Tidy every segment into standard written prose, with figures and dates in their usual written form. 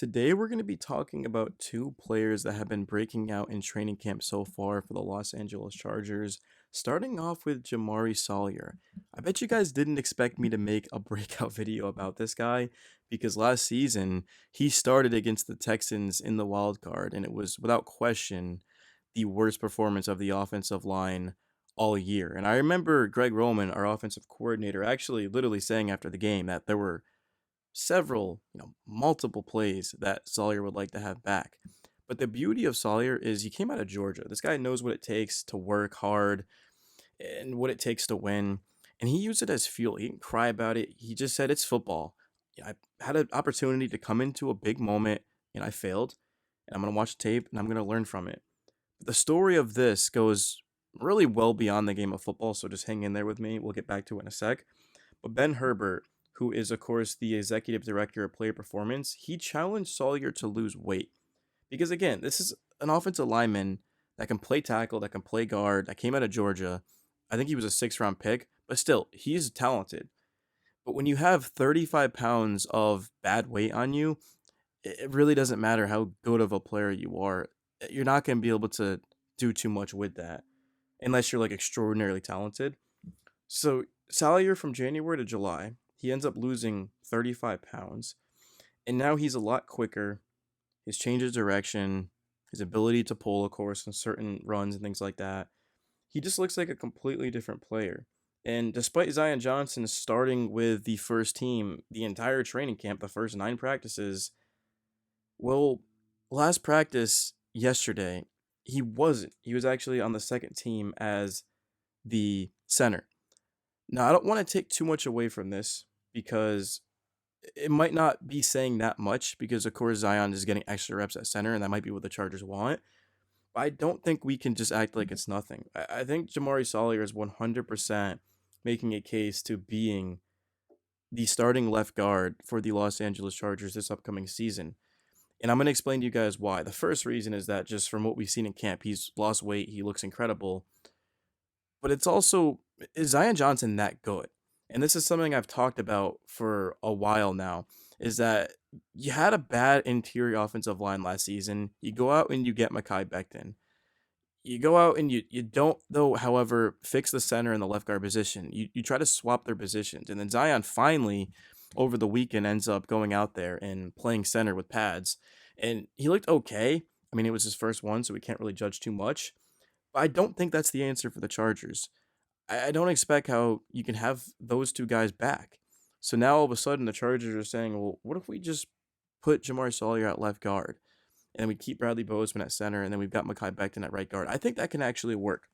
Today, we're going to be talking about two players that have been breaking out in training camp so far for the Los Angeles Chargers. Starting off with Jamari Sawyer. I bet you guys didn't expect me to make a breakout video about this guy because last season he started against the Texans in the wild card, and it was without question the worst performance of the offensive line all year. And I remember Greg Roman, our offensive coordinator, actually literally saying after the game that there were several, multiple plays that Sawyer would like to have back. But the beauty of Sawyer is he came out of Georgia. This guy knows what it takes to work hard and what it takes to win. And he used it as fuel. He didn't cry about it. He just said, it's football. I had an opportunity to come into a big moment and I failed. And I'm going to watch the tape and I'm going to learn from it. But the story of this goes really well beyond the game of football. So just hang in there with me. We'll get back to it in a sec. But Ben Herbert, who is, of course, the executive director of player performance, he challenged Sawyer to lose weight. Because, again, this is an offensive lineman that can play tackle, that can play guard, that came out of Georgia. I think he was a sixth-round pick, but still, he's talented. But when you have 35 pounds of bad weight on you, it really doesn't matter how good of a player you are. You're not going to be able to do too much with that unless you're, like, extraordinarily talented. So, Sawyer from January to July, he ends up losing 35 pounds. And now he's a lot quicker. His change of direction, his ability to pull, of course, in certain runs and things like that. He just looks like a completely different player. And despite Zion Johnson starting with the first team the entire training camp, the first 9 practices, well, last practice yesterday, he wasn't. He was actually on the second team as the center. Now, I don't want to take too much away from this because it might not be saying that much because, of course, Zion is getting extra reps at center, and that might be what the Chargers want. But I don't think we can just act like it's nothing. I think Jamari Sawyer is 100% making a case to being the starting left guard for the Los Angeles Chargers this upcoming season. And I'm going to explain to you guys why. The first reason is that just from what we've seen in camp, he's lost weight, he looks incredible. But it's also, is Zion Johnson that good? And this is something I've talked about for a while now, is that you had a bad interior offensive line last season. You go out and you get Mekhi Becton. You go out and you don't, though, however, fix the center and the left guard position. You try to swap their positions. And then Zion finally, over the weekend, ends up going out there and playing center with pads. And he looked okay. I mean, it was his first one, so we can't really judge too much. But I don't think that's the answer for the Chargers. I don't expect how you can have those two guys back. So now all of a sudden the Chargers are saying, well, what if we just put Jamari Sawyer at left guard and we keep Bradley Bozeman at center and then we've got Mekhi Becton at right guard? I think that can actually work.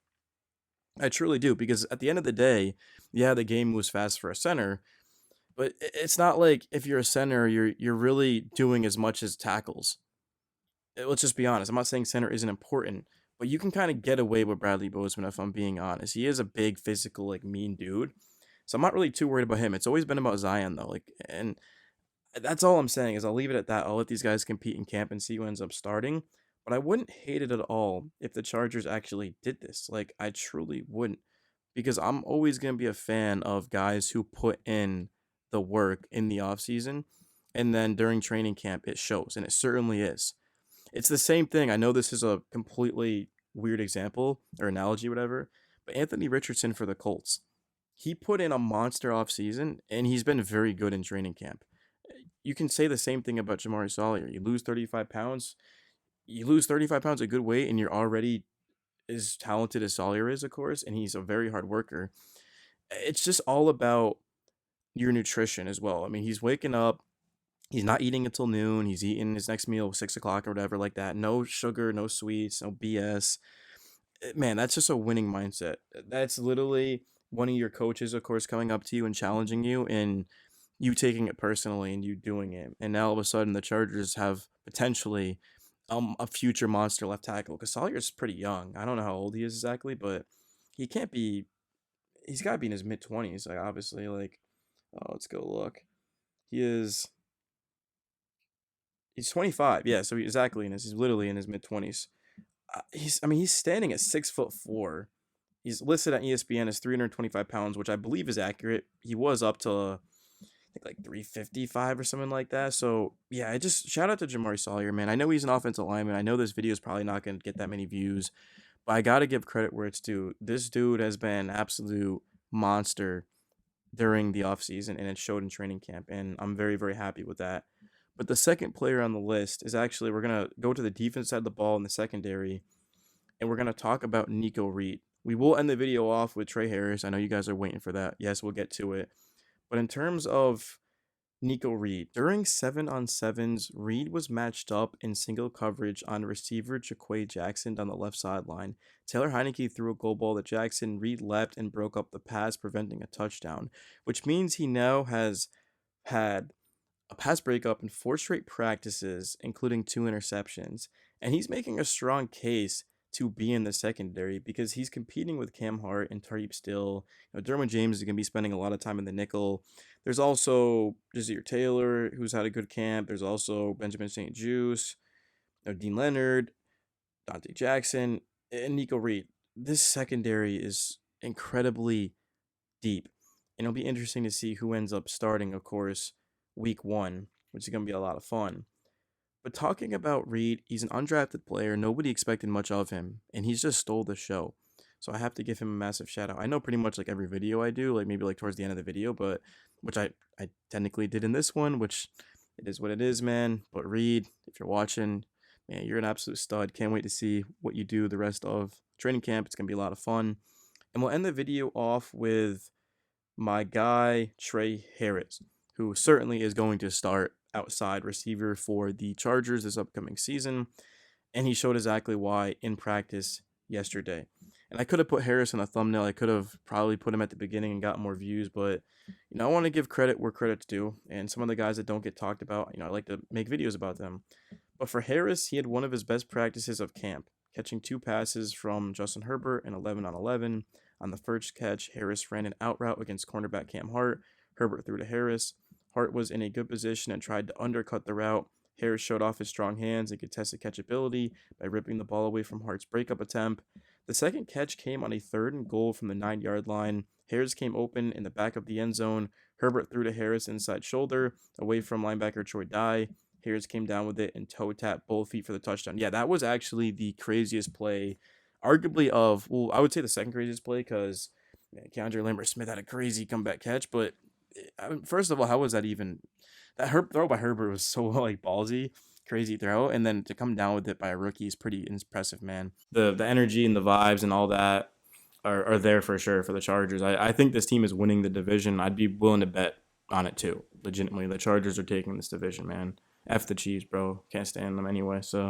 I truly do because at the end of the day, yeah, the game moves fast for a center, but it's not like if you're a center, you're really doing as much as tackles. Let's just be honest. I'm not saying center isn't important, but you can kind of get away with Bradley Bozeman if I'm being honest. He is a big, physical, like mean dude. So I'm not really too worried about him. It's always been about Zion though. And that's all I'm saying is I'll leave it at that. I'll let these guys compete in camp and see who ends up starting. But I wouldn't hate it at all if the Chargers actually did this. Like I truly wouldn't. Because I'm always gonna be a fan of guys who put in the work in the offseason and then during training camp it shows. And it certainly is. It's the same thing. I know this is a completely weird example or analogy, whatever, but Anthony Richardson for the Colts. He put in a monster offseason, and he's been very good in training camp. You can say the same thing about Jamari Sawyer. You lose 35 pounds. You lose 35 pounds of good weight, and you're already as talented as Sawyer is, of course, and he's a very hard worker. It's just all about your nutrition as well. I mean, he's waking up. He's not eating until noon. He's eating his next meal 6 o'clock or whatever like that. No sugar, no sweets, no BS. Man, that's just a winning mindset. That's literally one of your coaches, of course, coming up to you and challenging you, and you taking it personally and you doing it. And now all of a sudden, the Chargers have potentially a future monster left tackle because Sawyer's pretty young. I don't know how old he is exactly, but he can't be. He's got to be in his mid 20s. Like obviously, like let's go look. He is. He's 25. Yeah, so exactly in his. He's literally in his mid 20s. I mean, he's standing at 6'4". He's listed at ESPN as 325 pounds, which I believe is accurate. He was up to, I think like 355 or something like that. So yeah, I just shout out to Jamari Sawyer, man. I know he's an offensive lineman. I know this video is probably not going to get that many views, but I got to give credit where it's due. This dude has been an absolute monster during the offseason, and it showed in training camp, and I'm very, very happy with that. But the second player on the list is actually, we're going to go to the defense side of the ball in the secondary, and we're going to talk about Nico Reed. We will end the video off with Trey Harris. I know you guys are waiting for that. Yes, we'll get to it. But in terms of Nico Reed, during 7-on-7s, Reed was matched up in single coverage on receiver Jaquay Jackson down the left sideline. Taylor Heineke threw a goal ball to Jackson. Reed leapt and broke up the pass, preventing a touchdown, which means he now has had a pass breakup in 4 straight practices, including 2 interceptions. And he's making a strong case to be in the secondary because he's competing with Cam Hart and Tareep Still. Derwin James is going to be spending a lot of time in the nickel. There's also Jazir Taylor, who's had a good camp. There's also Benjamin St. Juice, Dean Leonard, Dante Jackson, and Nico Reed. This secondary is incredibly deep. And it'll be interesting to see who ends up starting, of course, week 1, which is going to be a lot of fun. But talking about Reed, he's an undrafted player. Nobody expected much of him, and he's just stole the show. So I have to give him a massive shout out. I know pretty much like every video I do, like maybe like towards the end of the video, but which I technically did in this one, which it is what it is, man. But Reed, if you're watching, man, you're an absolute stud. Can't wait to see what you do the rest of training camp. It's gonna be a lot of fun. And we'll end the video off with my guy Trey Harris, who certainly is going to start outside receiver for the Chargers this upcoming season, and he showed exactly why in practice yesterday. And I could have put Harris in a thumbnail. I could have probably put him at the beginning and got more views, but I want to give credit where credit's due. And some of the guys that don't get talked about, I like to make videos about them. But for Harris, he had one of his best practices of camp, catching 2 passes from Justin Herbert in 11-on-11. On the first catch, Harris ran an out route against cornerback Cam Hart. Herbert threw to Harris. Hart was in a good position and tried to undercut the route. Harris showed off his strong hands and contested catchability by ripping the ball away from Hart's breakup attempt. The second catch came on a 3rd and goal from the 9-yard line. Harris came open in the back of the end zone. Herbert threw to Harris inside shoulder, away from linebacker Troy Dye. Harris came down with it and toe tapped both feet for the touchdown. Yeah, that was actually the craziest play, arguably I would say the second craziest play because Keandre Lambert-Smith had a crazy comeback catch. But first of all, how was that even? That throw by Herbert was so like ballsy, crazy throw, and then to come down with it by a rookie is pretty impressive, man. The energy and the vibes and all that are there for sure for the Chargers. I think this team is winning the division. I'd be willing to bet on it too. Legitimately, the Chargers are taking this division, man. F the Chiefs, bro. Can't stand them anyway. So